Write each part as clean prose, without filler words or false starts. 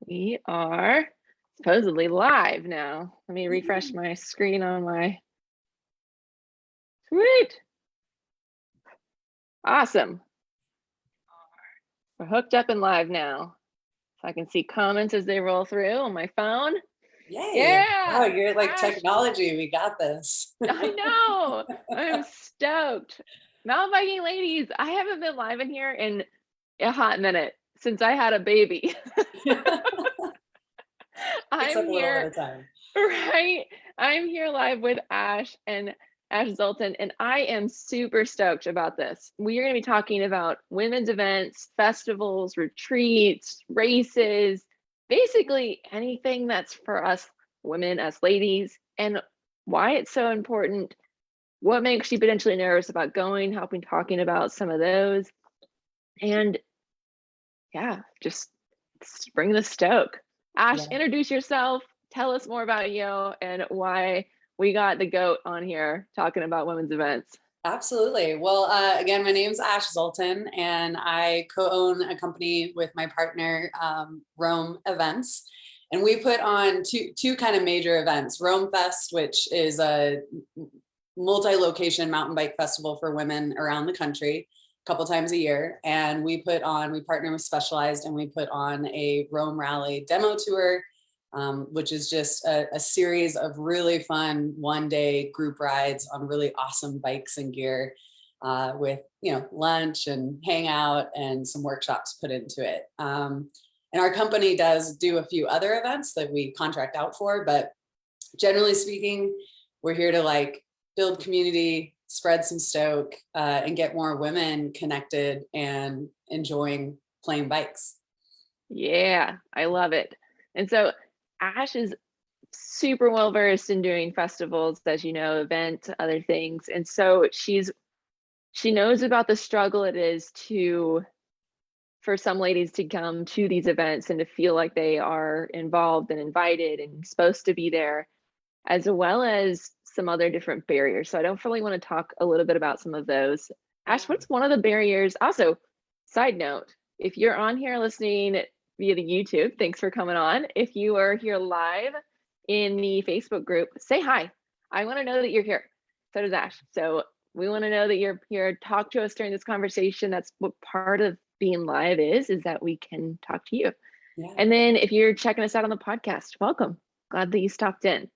We are supposedly live now. Let me refresh my screen on my. Sweet. Awesome. We're hooked up and live now. So I can see comments as they roll through on my phone. Yay. Yeah. Oh, you're like Ash. Technology. We got this. I know. I'm stoked. Mountain biking ladies, I haven't been live in here in a hot minute since I had a baby. I'm A little at here, a time. right? I'm here live with Ash and Ash Zolton, and I am super stoked about this. We are going to be talking about women's events, festivals, retreats, races, basically anything that's for us women, us ladies, and why it's so important, what makes you potentially nervous about going, helping talking about some of those, and yeah, just bring the stoke. Ash, introduce yourself. Tell us more about you and why we got the GOAT on here talking about women's events. Absolutely. Well, again, my name's Ash Zolton, and I co-own a company with my partner, Rome Events. And we put on two kind of major events. Rome Fest, which is a multi-location mountain bike festival for women around the country, a couple times a year. And we partner with Specialized, and we put on a Rome Rally demo tour, which is just a series of really fun one-day group rides on really awesome bikes and gear, with lunch and hangout and some workshops put into it. And our company does do a few other events that we contract out for, but generally speaking, we're here to build community, spread some stoke, and get more women connected and enjoying playing bikes. Yeah, I love it. And so Ash is super well versed in doing festivals, as you know, events, other things. And so she knows about the struggle it is for some ladies to come to these events and to feel like they are involved and invited and supposed to be there, as well as some other different barriers. So I don't really want to talk a little bit about some of those. Ash, what's one of the barriers? Also, side note, if you're on here listening via the YouTube, thanks for coming on. If you are here live in the Facebook group, say hi. I want to know that you're here. So does Ash. So we want to know that you're here. Talk to us during this conversation. That's what part of being live is that we can talk to you. Yeah. And then if you're checking us out on the podcast, welcome. Glad that you stopped in.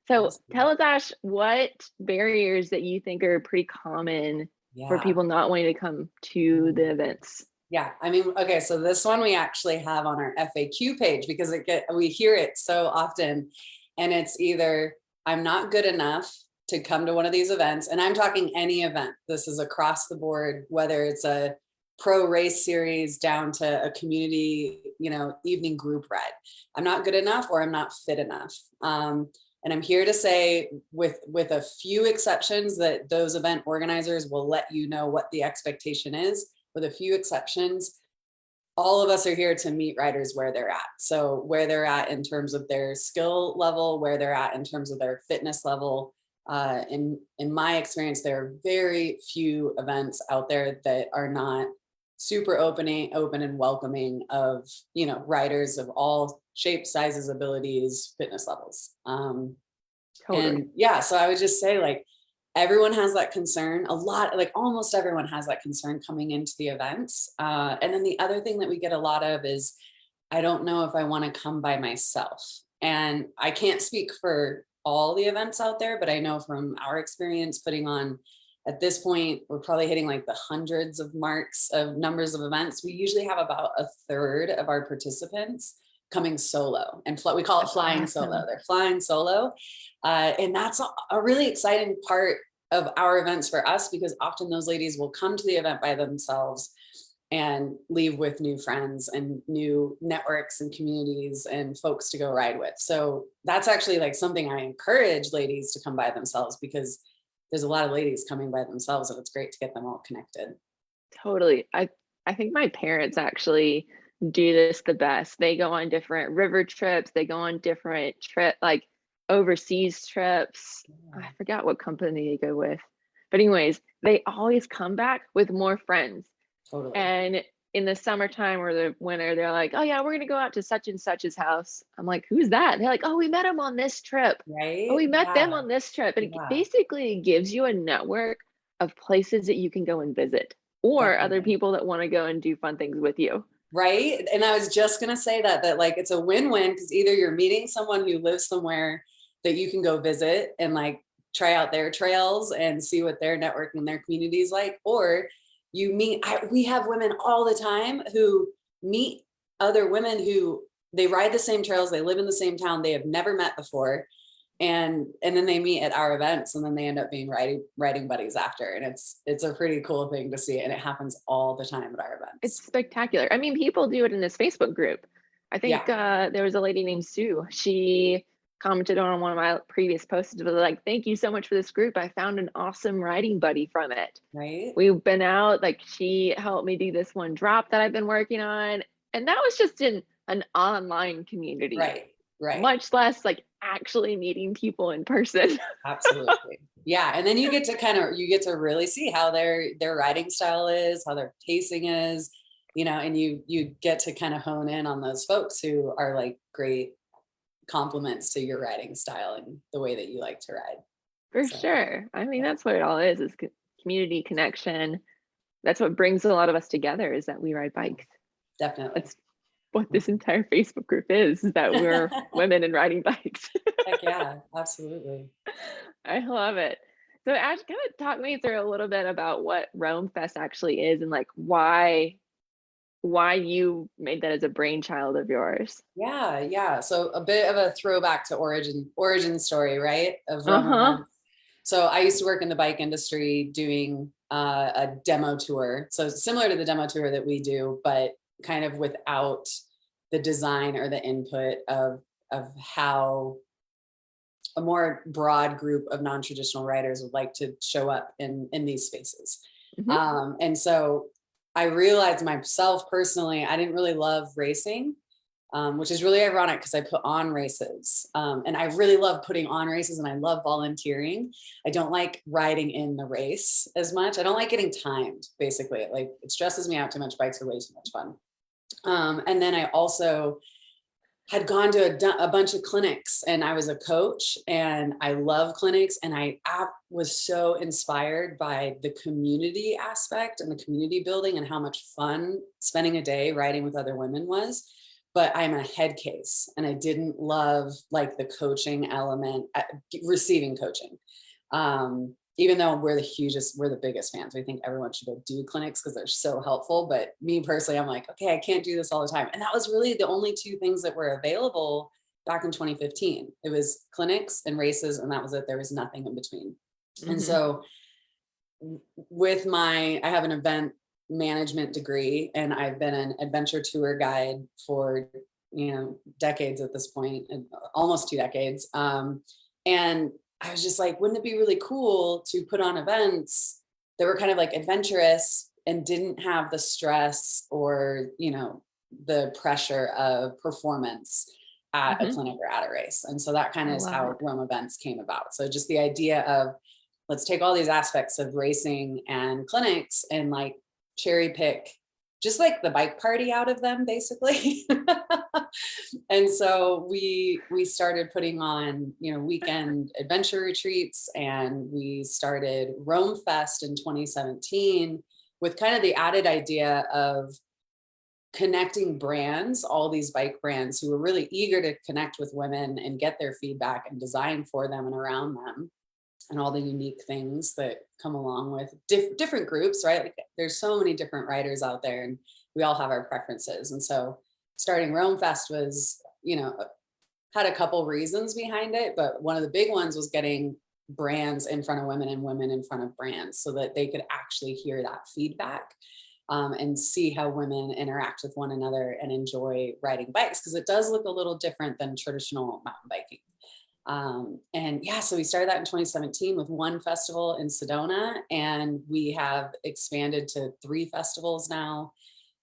So awesome. Tell us, Ash, what barriers that you think are pretty common for people not wanting to come to the events? Yeah, I mean, okay, so this one we actually have on our FAQ page because we hear it so often, and it's either I'm not good enough to come to one of these events, and I'm talking any event. This is across the board, whether it's a pro race series down to a community, evening group ride. I'm not good enough, or I'm not fit enough. And I'm here to say, with a few exceptions, that those event organizers will let you know what the expectation is. With a few exceptions, all of us are here to meet riders where they're at. So where they're at in terms of their skill level, where they're at in terms of their fitness level. In my experience, there are very few events out there that are not super open and welcoming of riders of all shapes, sizes, abilities, fitness levels. Totally. And yeah, so I would just say, everyone has that concern. Almost everyone has that concern coming into the events. And then the other thing that we get a lot of is, I don't know if I want to come by myself. And I can't speak for all the events out there, but I know from our experience putting on, at this point, we're probably hitting the hundreds of marks of numbers of events. We usually have about a third of our participants coming solo, and we call it flying solo. They're flying solo. And that's a really exciting part of our events for us, because often those ladies will come to the event by themselves and leave with new friends and new networks and communities and folks to go ride with. So that's actually something I encourage ladies to come by themselves, because there's a lot of ladies coming by themselves, and it's great to get them all connected. Totally. I think my parents actually do this the best. They go on different river trips. They go on different overseas trips. I forgot what company they go with. But anyways, they always come back with more friends. Totally. And in the summertime or the winter, they're like, "Oh yeah, we're gonna go out to such and such's house." I'm like, "Who's that?" They're like, "Oh, we met him on this trip. Oh, Right? we met them Yeah. on this trip." And it Yeah. basically gives you a network of places that you can go and visit, or other Definitely. people that want to go and do fun things with you. Right? And I was just gonna say that like it's a win-win because either you're meeting someone who lives somewhere that you can go visit and like try out their trails and see what their network and their community is like, or you meet we have women all the time who meet other women who they ride the same trails, they live in the same town, they have never met before. And then they meet at our events and then they end up being riding buddies after. And it's a pretty cool thing to see. And it happens all the time at our It's events. spectacular. I mean, people do it in this Facebook group. I think Yeah. there was a lady named Sue. She commented on one of my previous posts, was like, "Thank you so much for this group. I found an awesome riding buddy from it. Right. We've been out, like she helped me do this one drop that I've been working on." And that was just in an online community, Right. Right. much less like actually meeting people in person. Absolutely. Yeah. And then you get to you get to really see how their writing style is, how their pacing is, and you get to kind of hone in on those folks who are like great compliments to your writing style and the way that you like to ride. For So sure. I mean, yeah, that's what it all is community connection. That's what brings a lot of us together, is that we ride bikes. definitely. That's what this entire Facebook group is that we're women and riding bikes. Heck yeah, absolutely. I love it. So Ash, kind of talk me through a little bit about what Rome Fest actually is, and like why you made that as a brainchild of yours. Yeah, yeah. So a bit of a throwback to origin story, right? Of Rome Uh-huh. events. So I used to work in the bike industry doing a demo tour. So similar to the demo tour that we do, but kind of without the design or the input of how a more broad group of non-traditional writers would like to show up in these spaces. Hmm. And so I realized myself personally, I didn't really love racing, which is really ironic because I put on races. And I really love putting on races and I love volunteering. I don't like riding in the race as much. I don't like getting timed, basically. It stresses me out too much. Bikes are way too much fun. And then I also had gone to a bunch of clinics and I was a coach and I love clinics. And I was so inspired by the community aspect and the community building and how much fun spending a day riding with other women was. But I'm a head case and I didn't love like the coaching element, receiving coaching. Even though we're the biggest fans. We think everyone should go do clinics because they're so helpful. But me personally, I'm like, okay, I can't do this all the time. And that was really the only two things that were available back in 2015. It was clinics and races, and that was it. There was nothing in between. And Hmm. so I have an event management degree, and I've been an adventure tour guide for, decades at this point, and almost 2 decades. And I was just like, wouldn't it be really cool to put on events that were kind of like adventurous and didn't have the stress or, the pressure of performance at a Hmm. clinic or at a race. And so that kind I of is love how it. Rome events came about. So just the idea of let's take all these aspects of racing and clinics and like cherry pick just like the bike party out of them, basically. And so we started putting on, weekend adventure retreats, and we started Rome Fest in 2017 with kind of the added idea of connecting brands, all these bike brands who were really eager to connect with women and get their feedback and design for them and around them, and all the unique things that come along with different groups, right? Like there's so many different writers out there and we all have our preferences. And so starting Rome Fest was, had a couple reasons behind it, but one of the big ones was getting brands in front of women and women in front of brands so that they could actually hear that feedback, and see how women interact with one another and enjoy riding bikes, because it does look a little different than traditional mountain biking. And yeah, so we started that in 2017 with one festival in Sedona, and we have expanded to 3 festivals now: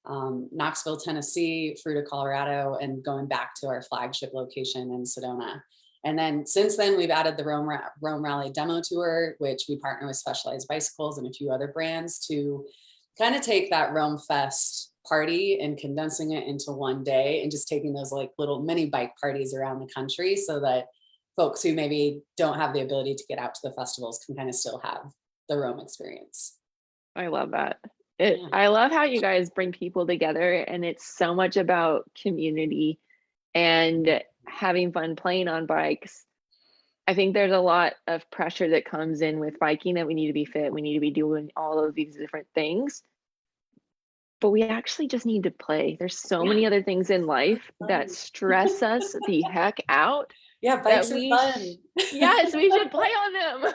Knoxville, Tennessee, Fruita, Colorado, and going back to our flagship location in Sedona. And then since then, we've added the Rome Rally Demo Tour, which we partner with Specialized Bicycles and a few other brands to kind of take that Rome Fest party and condensing it into one day and just taking those like little mini bike parties around the country so that folks who maybe don't have the ability to get out to the festivals can kind of still have the Rome experience. I love that. Yeah. I love how you guys bring people together, and it's so much about community and having fun playing on bikes. I think there's a lot of pressure that comes in with biking that we need to be fit, we need to be doing all of these different things. But we actually just need to play. There's so Yeah. many other things in life that Fun. stress us the heck out Yeah, that bikes are fun. yes, we should play on them.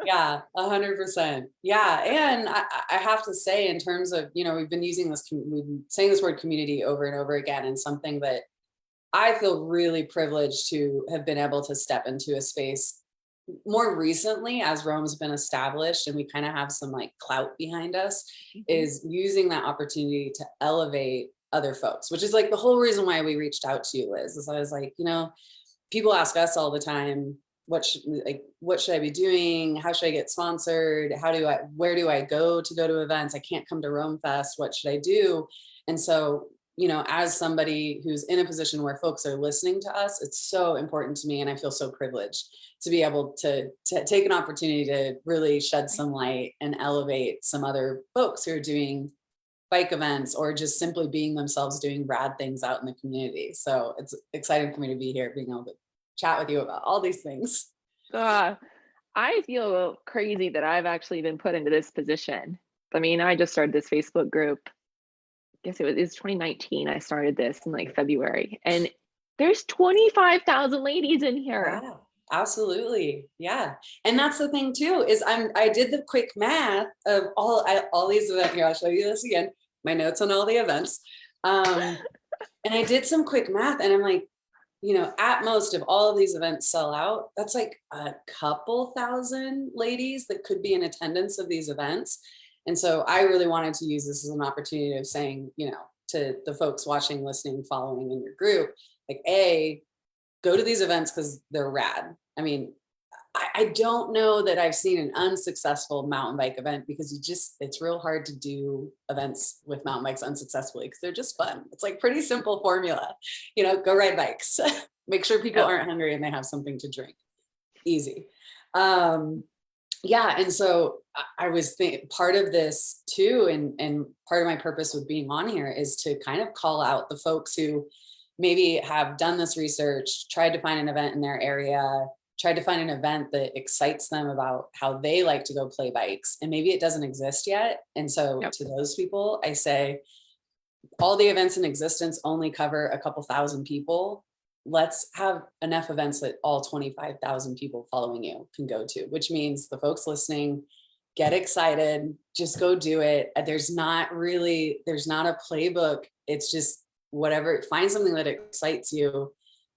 Yeah, 100%. Yeah, and I have to say, in terms of, you know, we've been saying this word community over and over again, and something that I feel really privileged to have been able to step into a space more recently as Rome's been established and we kind of have some like clout behind us, is using that opportunity to elevate other folks, which is like the whole reason why we reached out to you, Liz, is I was like, you know, people ask us all the time, what should I be doing? How should I get sponsored? Where do I go to events? I can't come to Rome Fest. What should I do? And so, you know, as somebody who's in a position where folks are listening to us, it's so important to me. And I feel so privileged to be able to take an opportunity to really shed some light and elevate some other folks who are doing bike events or just simply being themselves, doing rad things out in the community. So it's exciting for me to be here, being able to chat with you about all these things. I feel crazy that I've actually been put into this position. I mean, I just started this Facebook group. I guess it was 2019. I started this in like February, and there's 25,000 ladies in here. Wow. Absolutely. Yeah. And that's the thing too, is I did the quick math of all these events. Here, I'll show you this again, my notes on all the events. And I did some quick math and I'm like, you know, at most, if all of these events sell out, that's like a couple thousand ladies that could be in attendance of these events. And so I really wanted to use this as an opportunity of saying, you know, to the folks watching, listening, following in your group, like, go to these events because they're rad. I mean, I don't know that I've seen an unsuccessful mountain bike event, because it's real hard to do events with mountain bikes unsuccessfully because they're just fun. It's like pretty simple formula, you know, go ride bikes, make sure people aren't hungry and they have something to drink. Easy. Yeah. And so I was part of this too. And part of my purpose with being on here is to kind of call out the folks who maybe have done this research, tried to find an event in their area, tried to find an event that excites them about how they like to go play bikes, and maybe it doesn't exist yet. And so to those people, I say, all the events in existence only cover a couple thousand people. Let's have enough events that all 25,000 people following you can go to, which means the folks listening, get excited, just go do it. There's not a playbook. It's just whatever, find something that excites you,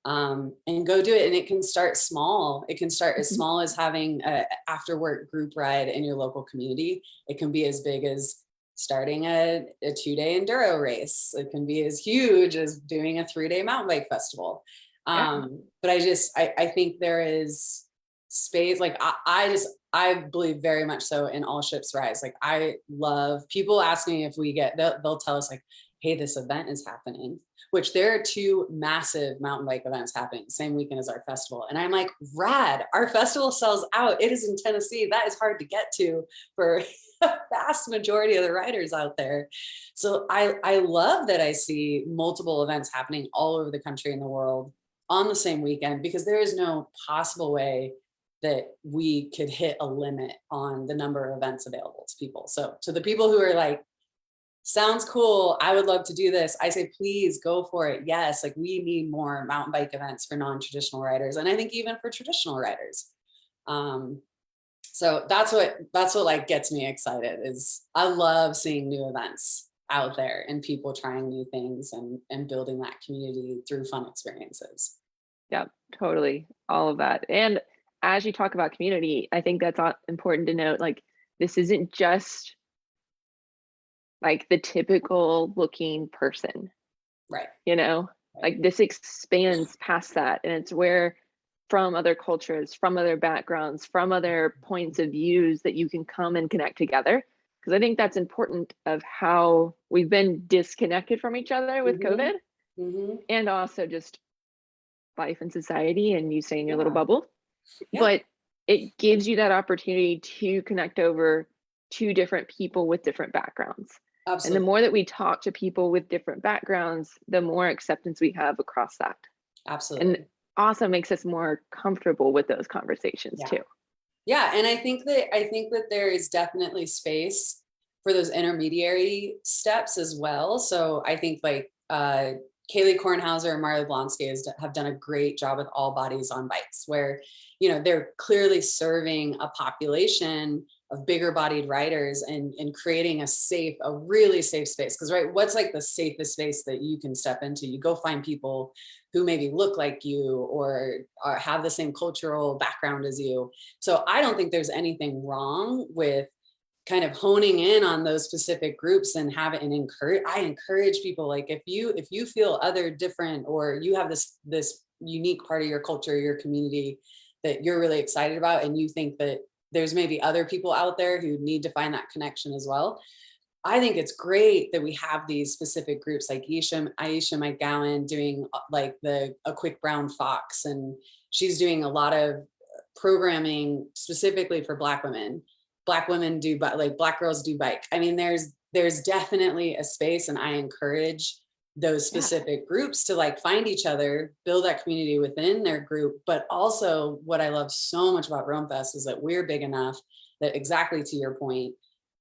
and go do it. And it can start small. It can start as small as having a after work group ride in your local community. It can be as big as starting a 2-day enduro race. It can be as huge as doing a 3-day mountain bike festival. But I think there is space. Like I believe very much so in all ships rise. Like I love, people ask me if they'll tell us like, hey, this event is happening, which there are 2 massive mountain bike events happening the same weekend as our festival. And I'm like, rad, our festival sells out. It is in Tennessee. That is hard to get to for a vast majority of the riders out there. So I love that I see multiple events happening all over the country and the world on the same weekend, because there is no possible way that we could hit a limit on the number of events available to people. So to the people who are like, sounds cool, I would love to do this, I say, please go for it. Yes, like we need more mountain bike events for non-traditional riders, and I think even for traditional riders. So that's what like gets me excited, is I love seeing new events out there and people trying new things and building that community through fun experiences. Yep, totally. All of that. And as you talk about community, I think that's important to note. Like, this isn't just like the typical looking person, right? You know, like this expands past that, and it's where from other cultures, from other backgrounds, from other points of views that you can come and connect together. because I think that's important of how we've been disconnected from each other with Mhm. COVID, Mhm. and also just life in society, and you stay in your little Yeah. bubble. Yeah. But it gives you that opportunity to connect over to different people with different backgrounds. And the Absolutely. more that we talk to people with different backgrounds, the more acceptance we have across that. And Absolutely. also makes us more comfortable with those conversations Yeah. too. Yeah, and I think that there is definitely space for those intermediary steps as well. So I think like Kaylee Kornhauser and Marley Blonsky have done a great job with All Bodies on Bikes, where they're clearly serving a population of bigger bodied riders and creating a really safe space. Because right, what's like the safest space that you can step into? You go find people who maybe look like you or have the same cultural background as you. So I don't think there's anything wrong with kind of honing in on those specific groups and I encourage people, like if you feel other different, or you have this unique part of your culture, your community that you're really excited about, and you think that there's maybe other people out there who need to find that connection as well. I think it's great that we have these specific groups like Aisha McGowan doing like a quick brown fox, and she's doing a lot of programming specifically for Black women. Black women do, but like Black girls do bike. I mean, there's definitely a space, and I encourage those Yeah. specific groups to like find each other, build that community within their group. But also, what I love so much about Rome Fest is that we're big enough that, exactly to your point,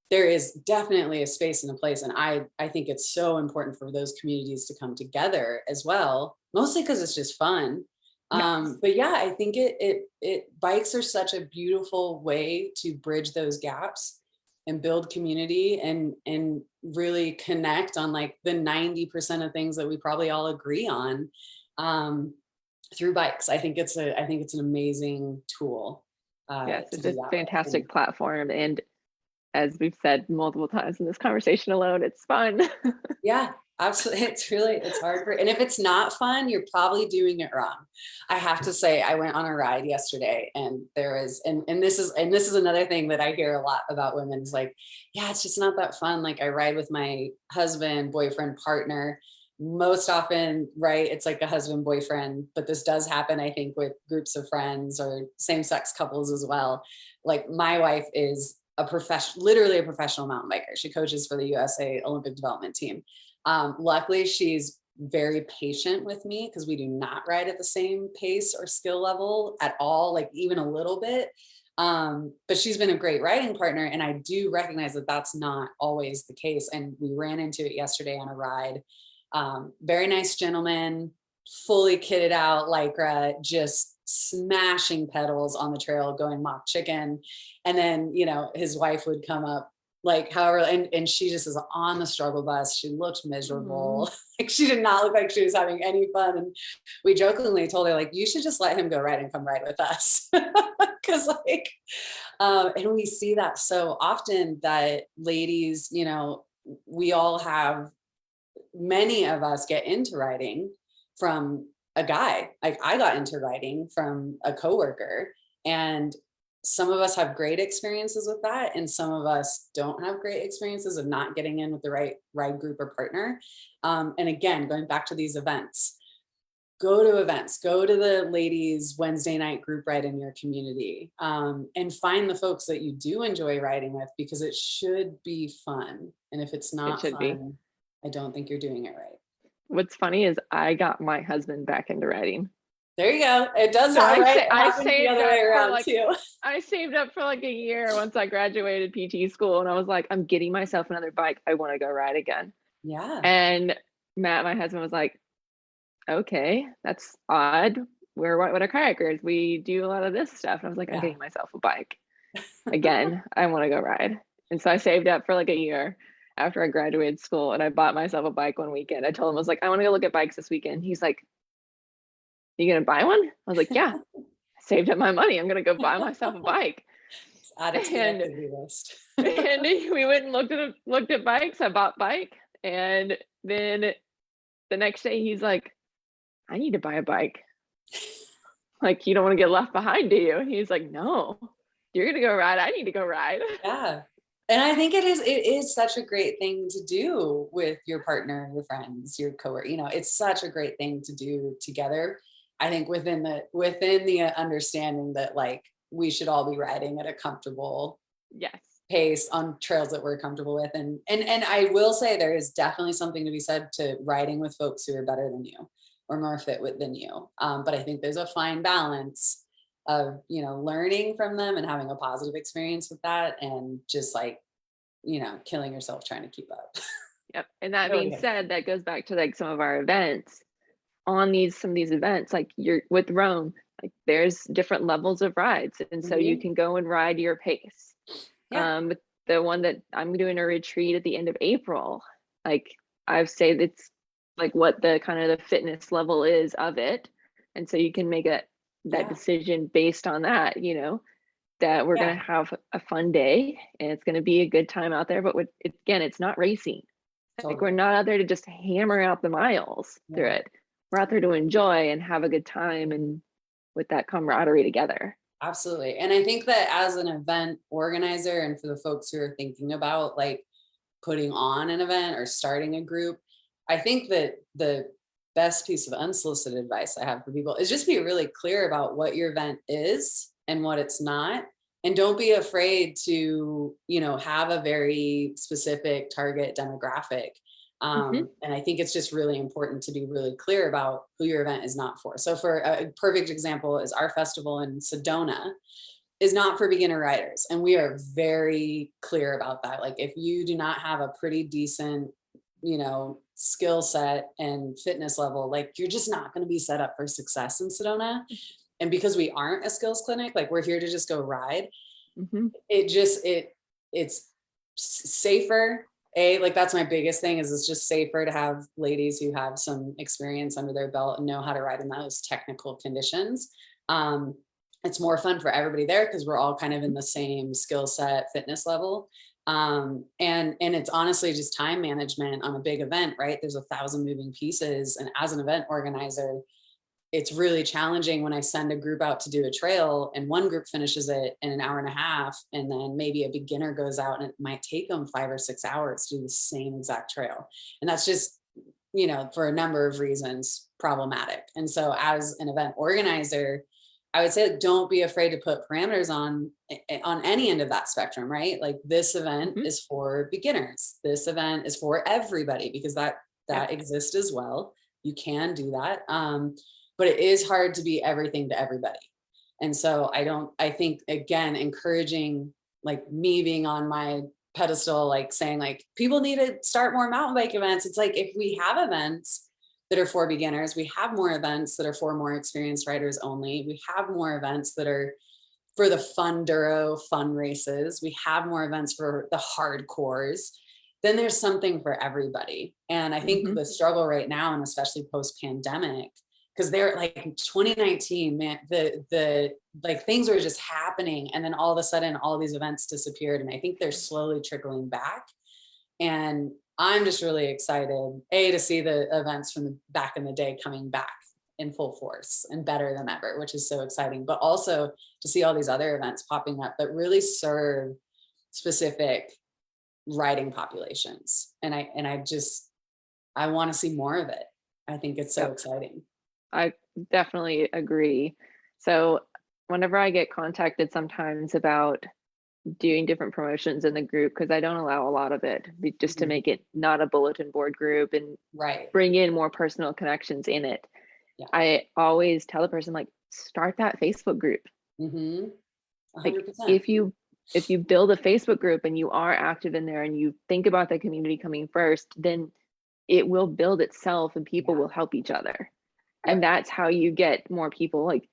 there is definitely a space and a place. And I think it's so important for those communities to come together as well, mostly because it's just fun. Yes. But yeah, I think it bikes are such a beautiful way to bridge those gaps and build community and really connect on like the 90% of things that we probably all agree on through bikes. I think it's an amazing tool Yes. to It's do a that with. fantastic platform. And as we've said multiple times in this conversation alone, it's fun. Yeah, absolutely. It's hard and if it's not fun, you're probably doing it wrong. I have to say, I went on a ride yesterday, and this is another thing that I hear a lot about women is like, yeah, it's just not that fun. Like I ride with my husband, boyfriend, partner. Most often, right, it's like a husband, boyfriend, but this does happen, I think, with groups of friends or same-sex couples as well. Like my wife is literally a professional mountain biker. She coaches for the USA Olympic development team. Luckily, she's very patient with me because we do not ride at the same pace or skill level at all, like even a little bit. But she's been a great riding partner, and I do recognize that that's not always the case. And we ran into it yesterday on a ride. Very nice gentleman, fully kitted out, lycra, just smashing pedals on the trail, going mock chicken. And then, his wife would come up, like, however, and she just is on the struggle bus. She looked miserable. Like she did not look like she was having any fun. And we jokingly told her, like, you should just let him go ride and come ride with us. Cause like, and we see that so often that ladies, we all have, many of us get into riding from a guy. Like I got into riding from a coworker, and some of us have great experiences with that, and some of us don't have great experiences of not getting in with the right ride group or partner. And again, going back to these events, go to events, go to the ladies Wednesday night group ride in your community, and find the folks that you do enjoy riding with, because it should be fun. And if it's It not should be. fun, I don't think you're doing it right. What's funny is I got my husband back into riding. There you go. It does So not, right? It I happens the other way around too. I saved up for like a year once I graduated PT school, and I was like, I'm getting myself another bike. I want to go ride again. Yeah. And Matt, my husband, was like, okay, that's odd. We're what are kayakers? We do a lot of this stuff. And I was like, I'm getting myself a bike again. I want to go ride. And so I saved up for like a year after I graduated school, and I bought myself a bike one weekend. I told him, I was like, I want to go look at bikes this weekend. He's like, you gonna buy one? I was like, yeah. I saved up my money. I'm gonna go buy myself a bike. Add it to the activity list. And we went and looked at bikes. I bought bike, and then the next day he's like, I need to buy a bike. Like, you don't want to get left behind, do you? He's like, no, you're gonna go ride. I need to go ride. Yeah. And I think it is such a great thing to do with your partner, your friends, your coworker. It's such a great thing to do together. I think within the understanding that like we should all be riding at a comfortable Yes. pace on trails that we're comfortable with. And I will say there is definitely something to be said to riding with folks who are better than you or more fit than you. But I think there's a fine balance of, learning from them and having a positive experience with that and just like, killing yourself trying to keep up. Yep. And that being Really is. said, that goes back to like some of our events. On some of these events, like you're with Rome, like there's different levels of rides, and so you Mhm. can go and ride your pace. Yeah. With the one that I'm doing a retreat at the end of April, like I've said, it's like what the kind of the fitness level is of it, and so you can make that Yeah. decision based on that. That we're gonna Yeah. have a fun day and it's gonna be a good time out there, but again, it's not racing. Like we're Totally. not out there to just hammer out the miles through Yeah. it. We're out there to enjoy and have a good time and with that camaraderie together. Absolutely. And I think that as an event organizer and for the folks who are thinking about like putting on an event or starting a group, I think that the best piece of unsolicited advice I have for people is just be really clear about what your event is and what it's not. And don't be afraid to, have a very specific target demographic. Hmm. And I think it's just really important to be really clear about who your event is not for. So for a perfect example is our festival in Sedona is not for beginner riders. And we are very clear about that. Like if you do not have a pretty decent, skill set and fitness level, like you're just not going to be set up for success in Sedona. And because we aren't a skills clinic, like we're here to just go ride, Hmm. it's safer. Like that's my biggest thing is it's just safer to have ladies who have some experience under their belt and know how to ride in those technical conditions. Um, it's more fun for everybody there because we're all kind of in the same skill set fitness level. And it's honestly just time management on a big event, right? There's 1,000 moving pieces. And as an event organizer, it's really challenging when I send a group out to do a trail and one group finishes it in an hour and a half. And then maybe a beginner goes out and it might take them 5 or 6 hours to do the same exact trail. And that's just, for a number of reasons problematic. And so as an event organizer, I would say don't be afraid to put parameters on any end of that spectrum, right? Like this event Hmm. is for beginners. This event is for everybody because that Yeah. exists as well. You can do that. But it is hard to be everything to everybody. And so I think again, encouraging like me being on my pedestal, like saying like people need to start more mountain bike events. It's like if we have events that are for beginners, we have more events that are for more experienced riders only. We have more events that are for the fun duro fun races. We have more events for the hardcores. Then there's something for everybody. And I think Hmm. the struggle right now, and especially post pandemic, because they're like in 2019, man, the like things were just happening. And then all of a sudden all these events disappeared. And I think they're slowly trickling back. And I'm just really excited, to see the events from the back in the day coming back in full force and better than ever, which is so exciting. But also to see all these other events popping up that really serve specific riding populations. And I want to see more of it. I think it's so Yep. exciting. I definitely agree. So whenever I get contacted sometimes about doing different promotions in the group, because I don't allow a lot of it, just to Mhm. make it not a bulletin board group and Right. bring in more personal connections in it. Yeah. I always tell the person like, start that Facebook group. Mm-hmm. Like 100%. if you build a Facebook group and you are active in there and you think about the community coming first, then it will build itself and people Yeah. will help each other. And Yep. that's how you get more people. Like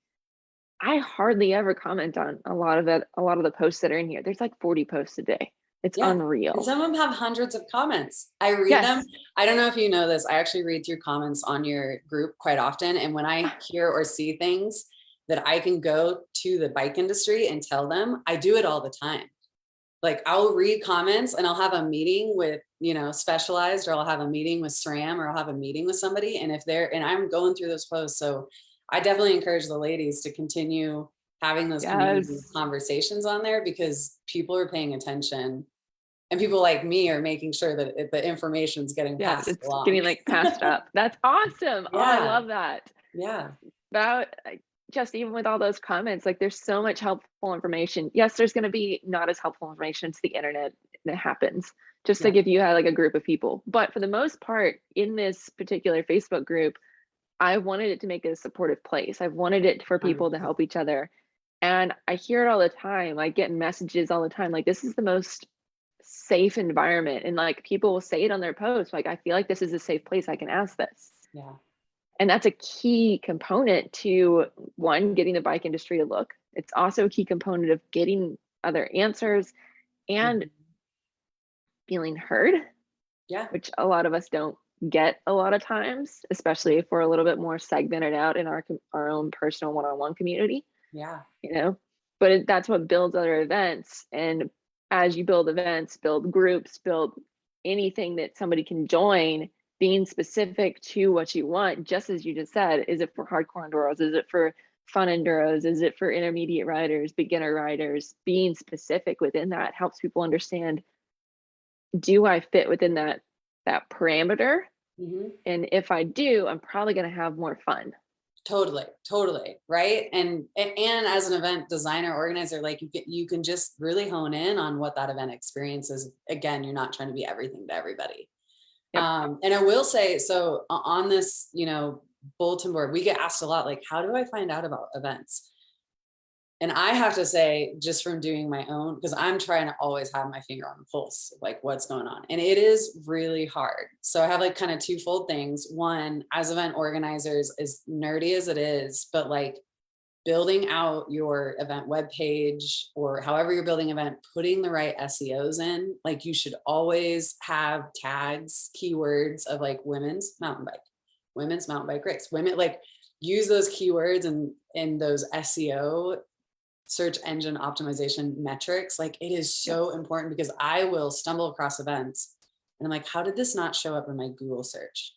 I hardly ever comment on a lot of the posts that are in here. There's like 40 posts a day. It's Yeah. And unreal. some of them have hundreds of comments. I read them. Yes. I don't know if you know this. I actually read through comments on your group quite often. And when I hear or see things that I can go to the bike industry and tell them, I do it all the time. Like I'll read comments and I'll have a meeting with, Specialized, or I'll have a meeting with SRAM, or I'll have a meeting with somebody. And and I'm going through those posts. So I definitely encourage the ladies to continue having those community Yes. conversations on there because people are paying attention And people like me are making sure that the information is getting Yeah, passed it's along. getting like passed up. That's awesome. Oh, I Yeah. love that. Yeah. About just even with all those comments, like there's so much helpful information. Yes, there's going to be not as helpful information. It's the internet. It happens just to Yeah. give you like a group of people. But for the most part, in this particular Facebook group, I wanted it to make it a supportive place. I wanted it for people to 100%. help each other. And I hear it all the time. I get messages all the time. Like, this is the most safe environment. And like people will say it on their posts. Like, I feel like this is a safe place. I can ask this. Yeah. And that's a key component to one, getting the bike industry to look. It's also a key component of getting other answers and Mhm. feeling heard, Yeah. which a lot of us don't get a lot of times, especially if we're a little bit more segmented out in our own personal one-on-one community, Yeah. you know. But that's what builds other events. And as you build events, build groups, build anything that somebody can join, being specific to what you want, just as you just said. Is it for hardcore enduros? Is it for fun enduros? Is it for intermediate riders, beginner riders? Being specific within that helps people understand, do I fit within that parameter? Mhm. And if I do, I'm probably going to have more fun. Totally, totally, right? And as an event designer, organizer, like you can just really hone in on what that event experience is. Again, you're not trying to be everything to everybody. Yep. And I will say, so on this, bulletin board, we get asked a lot, like, how do I find out about events? And I have to say, just from doing my own, because I'm trying to always have my finger on the pulse, like what's going on. And it is really hard. So I have like kind of twofold things. One, as event organizers, as nerdy as it is, but like building out your event webpage or however you're building an event, putting the right SEOs in, like you should always have tags, keywords of like women's mountain bike race, women, like use those keywords and in those SEO, search engine optimization metrics. Like it is so important, because I will stumble across events and I'm like, how did this not show up in my Google search?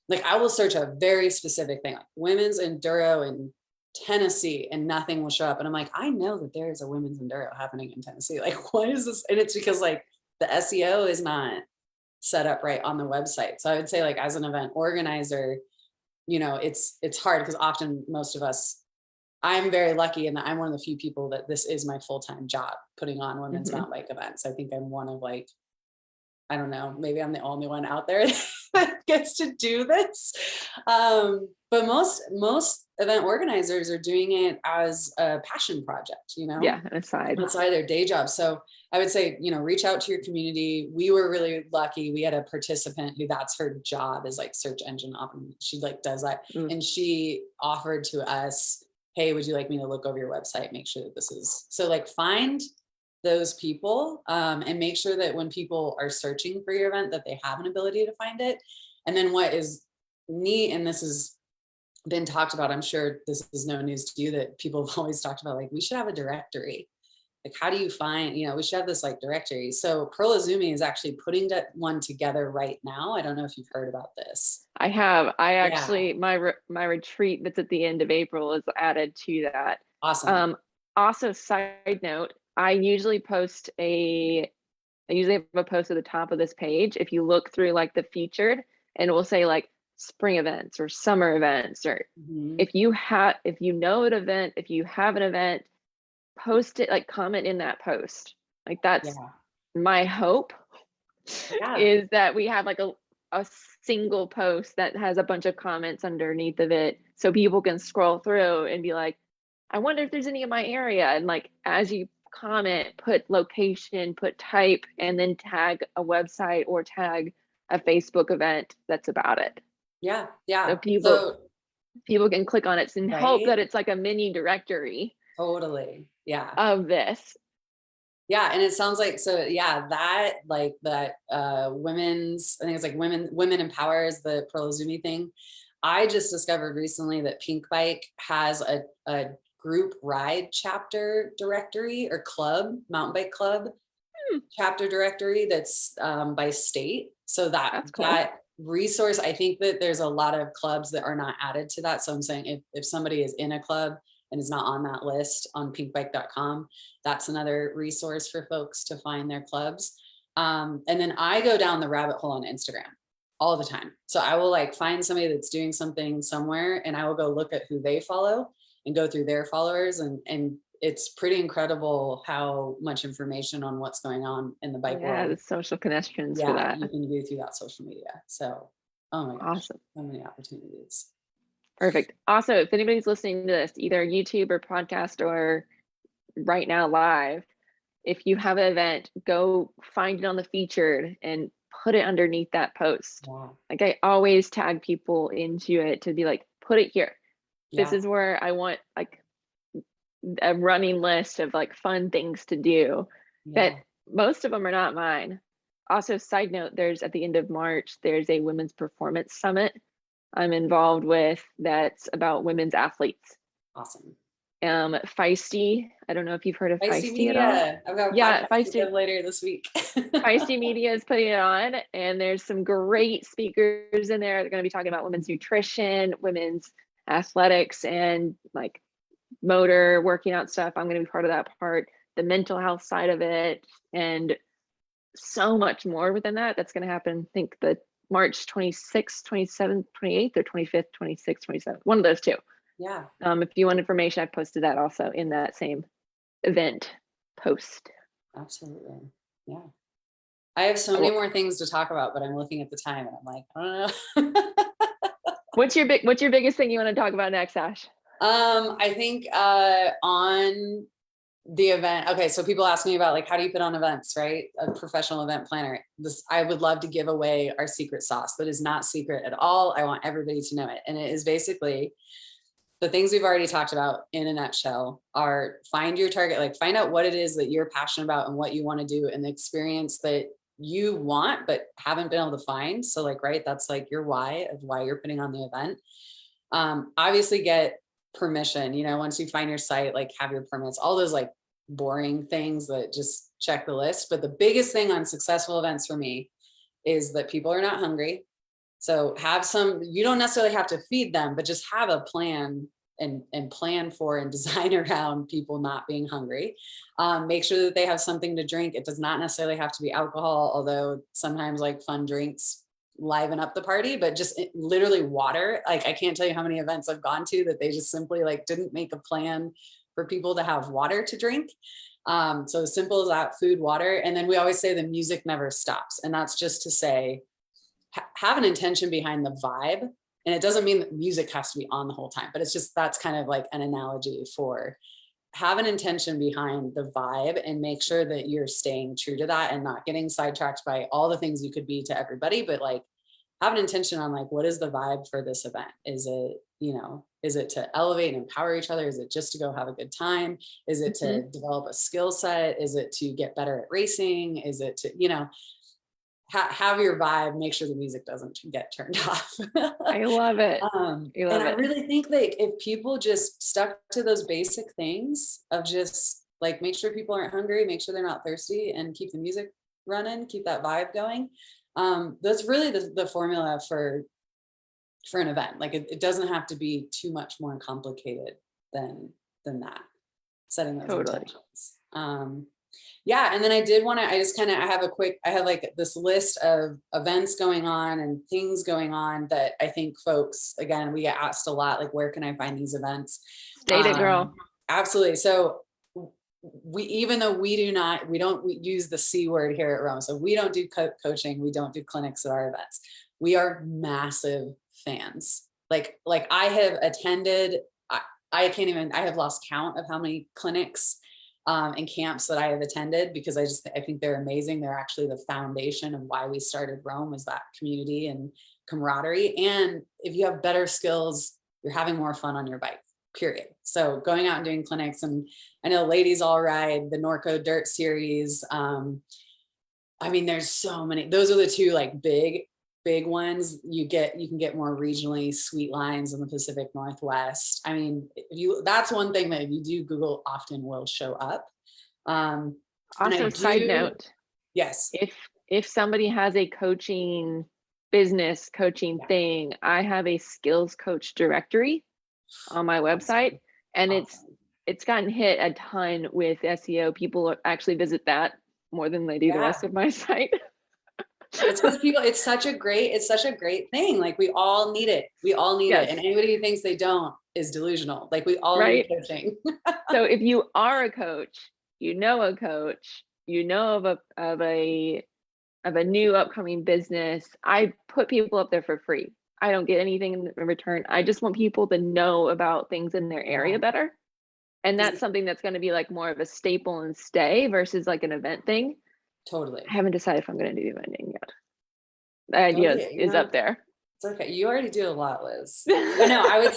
Like I will search a very specific thing, like women's enduro in Tennessee, and nothing will show up. And I'm like, I know that there is a women's enduro happening in Tennessee. Like, what is this? And it's because like the SEO is not set up right on the website. So I would say, like, as an event organizer, it's hard, because often most of us, I'm very lucky in that I'm one of the few people that this is my full-time job, putting on women's mountain bike events. I think I'm one of like, I don't know, maybe I'm the only one out there that gets to do this. But most event organizers are doing it as a passion project, Yeah, an aside. outside their day job. So I would say, reach out to your community. We were really lucky. We had a participant who that's her job, is like search engine optimization. She like does that. And she offered to us, hey, would you like me to look over your website, make sure that this is, so like find those people, and make sure that when people are searching for your event, that they have an ability to find it. And then what is neat, and this has been talked about, I'm sure this is no news to you, that people have always talked about, like, we should have a directory. Like, how do you find, we should have this like directory. So Pearl Izumi is actually putting that one together right now. I don't know if you've heard about this. I have. I Yeah. actually, my retreat that's at the end of April is added to that. Awesome. Also, side note, I usually have a post at the top of this page. If you look through like the featured, and it will say like spring events or summer events, or if you know an event, if you have an event, post it, like comment in that post. Like that's my hope, is that we have like a single post that has a bunch of comments underneath of it, so people can scroll through and be like, I wonder if there's any in my area. And like, as you comment, put location, put type, and then tag a website or tag a Facebook event that's about it. Yeah. So people can click on it and hope that it's like a mini directory. Totally. Yeah. Of this. Yeah. And it sounds like, so yeah, that like that women's, I think it's like women empower is the Pearl Izumi thing. I just discovered recently that Pink Bike has a group ride chapter directory, or club, mountain bike club chapter directory that's by state. So that's cool. That resource, I think that there's a lot of clubs that are not added to that. So I'm saying if somebody is in a club and is not on that list on pinkbike.com, that's another resource for folks to find their clubs. And then I go down the rabbit hole on Instagram all the time. So I will like find somebody that's doing something somewhere, and I will go look at who they follow and go through their followers. And it's pretty incredible how much information on what's going on in the bike Yeah, world. the social connections for Yeah, that. you can do through that social media. So, oh my gosh, Awesome. so many opportunities. Perfect. Also, if anybody's listening to this, either YouTube or podcast or right now live, if you have an event, go find it on the featured and put it underneath that post. Wow. Like I always tag people into it to be like, put it here. This Yeah. is where I want like a running list of like fun things to do that most of them are not mine. Also, side note, there's at the end of March, there's a women's performance summit I'm involved with that's about women's athletes. Awesome. Feisty, I don't know if you've heard of Feisty Feisty at all. Media. I've got a Yeah, podcast with Feisty. them later this week. Feisty Media is putting it on, and there's some great speakers in there. They're going to be talking about women's nutrition, women's athletics, and like motor working out stuff. I'm going to be part of that part, the mental health side of it, and so much more within that. That's going to happen, I think, the March 26th, 27th, 28th, or 25th, 26th, 27th, one of those two. Yeah. If you want information, I posted that also in that same event post. Absolutely. Yeah. I have so many more things to talk about, but I'm looking at the time and I'm like, I don't know. What's your biggest thing you want to talk about next, Ash? I think on the event. Okay, so people ask me about like, how do you put on events, right? A professional event planner. I would love to give away our secret sauce that is not secret at all. I want everybody to know it. And it is basically the things we've already talked about in a nutshell are find your target, like find out what it is that you're passionate about and what you want to do and the experience that you want, but haven't been able to find. So like, right, that's like your why of why you're putting on the event. Obviously get permission, once you find your site, like have your permits, all those like boring things that just check the list. But the biggest thing on successful events for me is that people are not hungry. So have you don't necessarily have to feed them, but just have a plan and plan for and design around people not being hungry. Make sure that they have something to drink. It does not necessarily have to be alcohol, although sometimes like fun drinks liven up the party, but just literally water. Like I can't tell you how many events I've gone to that they just simply like didn't make a plan for people to have water to drink. So as simple as that, food, water. And then we always say the music never stops. And that's just to say, have an intention behind the vibe. And it doesn't mean that music has to be on the whole time, but it's just, that's kind of like an analogy for have an intention behind the vibe and make sure that you're staying true to that and not getting sidetracked by all the things you could be to everybody, but like have an intention on like, what is the vibe for this event? Is it to elevate and empower each other? Is it just to go have a good time? Is it to develop a skill set? Is it to get better at racing? Is it to, have your vibe, make sure the music doesn't get turned off. I love it. I really think that if people just stuck to those basic things of just like, make sure people aren't hungry, make sure they're not thirsty, and keep the music running, keep that vibe going. That's really the formula for an event. Like it doesn't have to be too much more complicated than that, setting those intentions. Yeah. And then I have like this list of events going on and things going on that I think folks, again, we get asked a lot, like, where can I find these events? State it, girl. Absolutely. So even though we don't use the C word here at Rome. So we don't do coaching. We don't do clinics at our events. We are massive fans. Like I have attended, I have lost count of how many clinics and camps that I have attended, because I think they're amazing. They're actually the foundation of why we started Rome, was that community and camaraderie. And if you have better skills, you're having more fun on your bike, period. So going out and doing clinics, and I know Ladies All Ride, the Norco Dirt Series. There's so many. Those are the two like big ones. You can get more regionally sweet lines in the Pacific Northwest. That's one thing that if you do Google often will show up. Also, side note. Yes. If somebody has a coaching business coaching thing, I have a skills coach directory on my website, and it's gotten hit a ton with SEO. People actually visit that more than they do the rest of my site. It's because people, it's such a great thing. Like we all need it. We all need it. And anybody who thinks they don't is delusional. Like we all need coaching. So if you are a coach, you know a coach, you know of a new upcoming business, I put people up there for free. I don't get anything in return. I just want people to know about things in their area better. And that's something that's going to be like more of a staple and stay versus like an event thing. Totally. I haven't decided if I'm going to do eventing yet. The idea is up there. It's okay. You already do a lot, Liz. But no, I would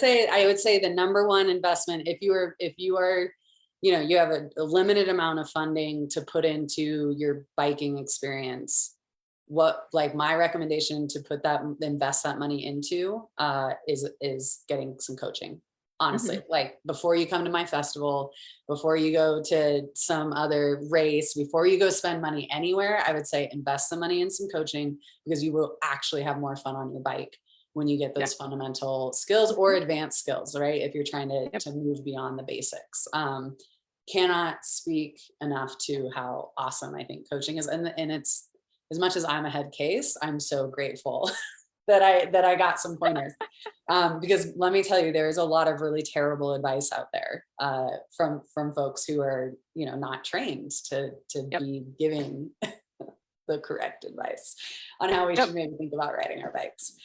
say the number one investment, if you are, you know, you have a limited amount of funding to put into your biking experience, what, like my recommendation to invest that money into is getting some coaching. Honestly, like before you come to my festival, before you go to some other race, before you go spend money anywhere, I would say invest the money in some coaching, because you will actually have more fun on your bike when you get those fundamental skills or advanced skills, right? If you're trying to move beyond the basics. Cannot speak enough to how awesome I think coaching is. And it's, as much as I'm a head case, I'm so grateful that I got some pointers. Because let me tell you, there's a lot of really terrible advice out there from folks who are, you know, not trained to be giving the correct advice on how we should maybe think about riding our bikes.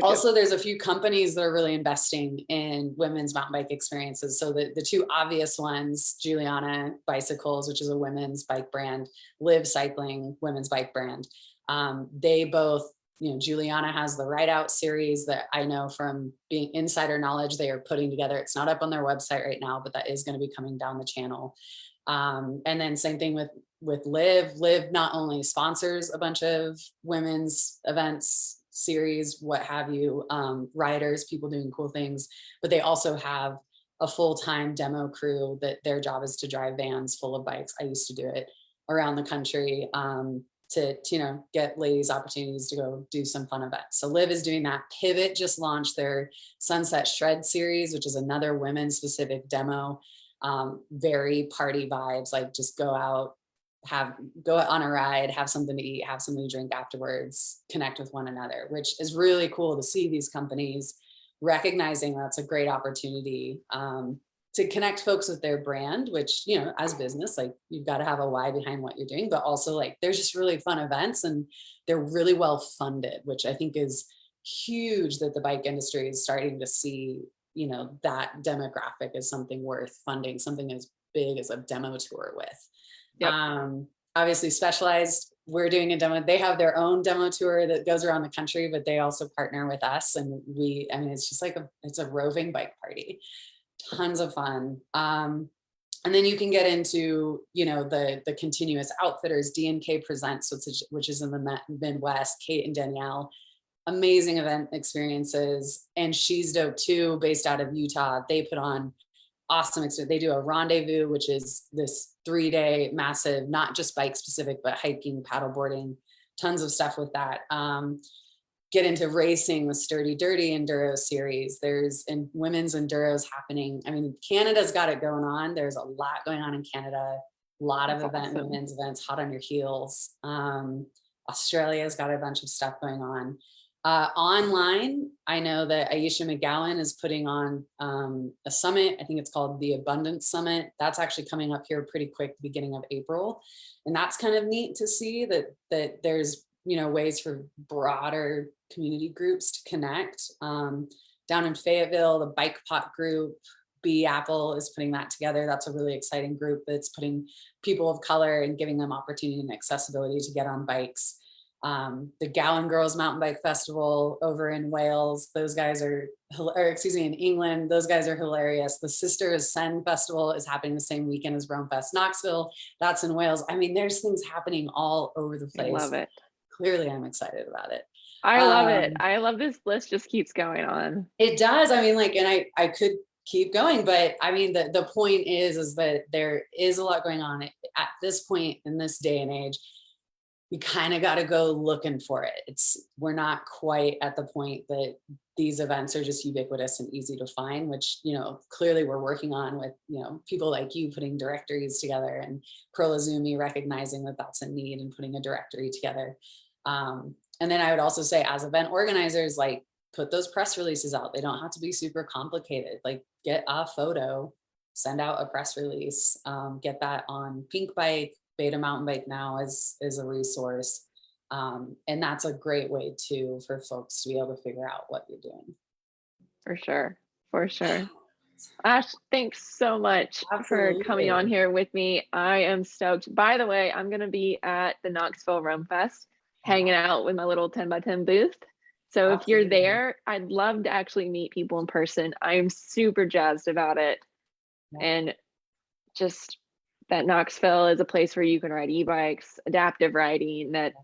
Also, there's a few companies that are really investing in women's mountain bike experiences. So the two obvious ones, Juliana Bicycles, which is a women's bike brand, Live Cycling, women's bike brand. They both, you know, Juliana has the Ride Out series that I know from being insider knowledge they are putting together. It's not up on their website right now, but that is going to be coming down the channel. And then same thing with Live. Live not only sponsors a bunch of women's events, series, what have you, riders, people doing cool things, but they also have a full-time demo crew that their job is to drive vans full of bikes. I used to do it around the country to you know, get ladies opportunities to go do some fun events. So Liv is doing that. Pivot just launched their Sunset Shred series, which is another women specific demo. Very party vibes, like just go out, go on a ride, have something to eat, have something to drink afterwards, connect with one another, which is really cool to see these companies recognizing that's a great opportunity to connect folks with their brand, which, you know, as business, like you've got to have a why behind what you're doing, but also like there's just really fun events and they're really well funded, which I think is huge, that the bike industry is starting to see, you know, that demographic is something worth funding, something as big as a demo tour with. Obviously Specialized, we're doing a demo. They have their own demo tour that goes around the country, but they also partner with us. And I mean, it's just like it's a roving bike party, tons of fun. And then you can get into, you know, the continuous outfitters, D&K Presents, which is in the Midwest, Kate and Danielle, amazing event experiences. And She's Dope too, based out of Utah. They put on awesome experience. They do a rendezvous, which is this 3-day massive, not just bike specific, but hiking, paddleboarding, tons of stuff with that. Get into racing with Sturdy Dirty Enduro series. There's women's enduros happening. I mean, Canada's got it going on. There's a lot going on in Canada, a lot of women's events, hot on your heels. Australia's got a bunch of stuff going on. Online, I know that Aisha McGowan is putting on a summit. I think it's called the Abundance Summit. That's actually coming up here pretty quick, beginning of April. And that's kind of neat to see that there's, you know, ways for broader community groups to connect. Down in Fayetteville, the Bike Pot group, B Apple, is putting that together. That's a really exciting group that's putting people of color and giving them opportunity and accessibility to get on bikes. The Gowan Girls Mountain Bike Festival over in Wales, those guys are, or excuse me, in England, those guys are hilarious. The Sister Ascend Festival is happening the same weekend as Rome Fest Knoxville. That's in Wales. I mean, there's things happening all over the place. I love it. Clearly, I'm excited about it. I love it. I love this list, just keeps going on. It does. I mean, like, and I could keep going, but I mean, the point is that there is a lot going on at this point in this day and age. you kind of got to go looking for it. We're not quite at the point that these events are just ubiquitous and easy to find, which, you know, clearly we're working on with, you know, people like you putting directories together, and Prolazumi recognizing that that's a need and putting a directory together. And then I would also say, as event organizers, like, put those press releases out. They don't have to be super complicated. Like, get a photo, send out a press release, get that on Pink Bike. Beta Mountain Bike now is a resource. And that's a great way too for folks to be able to figure out what you're doing. For sure. For sure. Ash, thanks so much for coming on here with me. I am stoked. By the way, I'm going to be at the Knoxville Rome Fest, hanging out with my little 10x10 booth. So if you're there, I'd love to actually meet people in person. I'm super jazzed about it. And just that Knoxville is a place where you can ride e-bikes, adaptive riding, that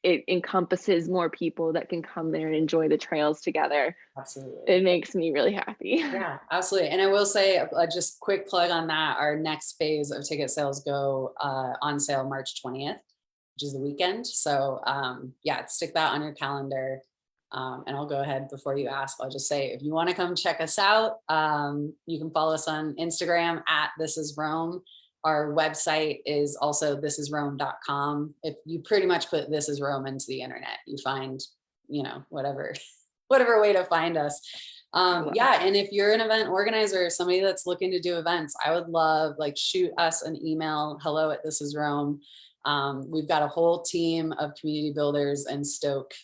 it encompasses more people that can come there and enjoy the trails together. Absolutely. It makes me really happy. Yeah, absolutely. And I will say, just quick plug on that, our next phase of ticket sales go on sale March 20th, which is the weekend. So yeah, stick that on your calendar. And I'll go ahead, before you ask, I'll just say, if you want to come check us out, you can follow us on Instagram at This Is Rome. Our website is also thisisrome.com. If you pretty much put This Is Rome into the internet, you find, you know, whatever way to find us. Yeah. And if you're an event organizer, somebody that's looking to do events, I would love, like, shoot us an email, hello@thisisrome. We've got a whole team of community builders and stoke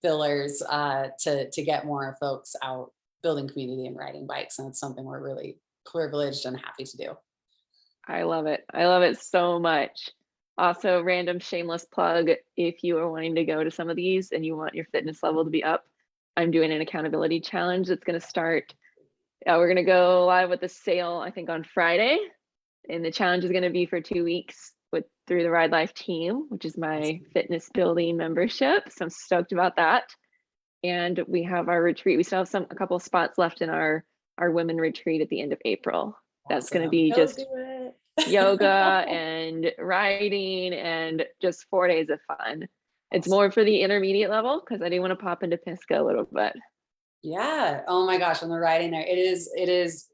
fillers to get more folks out building community and riding bikes. And it's something we're really privileged and happy to do. I love it. I love it so much. Also, random shameless plug, if you are wanting to go to some of these and you want your fitness level to be up, I'm doing an accountability challenge that's going to start. We're going to go live with the sale, I think, on Friday. And the challenge is going to be for 2 weeks through the Ride Life team, which is my fitness building membership. So I'm stoked about that. And we have our retreat. We still have a couple of spots left in our women retreat at the end of April. That's going to be just yoga and riding and just 4 days of fun. It's more for the intermediate level because I do want to pop into Pisgah a little bit. Yeah. Oh my gosh. And the riding there, it is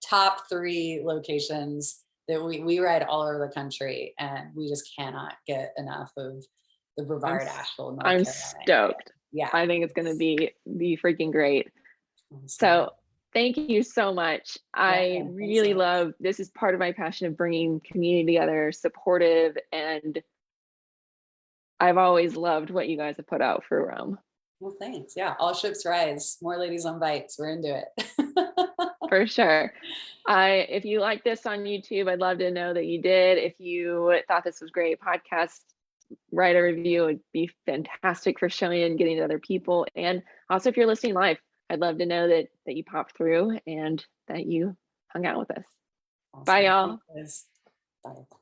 top 3 locations that we ride all over the country, and we just cannot get enough of the Brevard, Asheville, North Carolina. Stoked. Yeah. I think it's going to be freaking great. So thank you so much. I really love, this is part of my passion of bringing community together, supportive, and I've always loved what you guys have put out for Rome. Well, thanks. Yeah. All ships rise, more ladies on bikes. We're into it. For sure. If you like this on YouTube, I'd love to know that you did. If you thought this was great podcast, write a review. It'd be fantastic for showing and getting to other people. And also, if you're listening live, I'd love to know that you popped through and that you hung out with us. Awesome. Bye, y'all. Bye.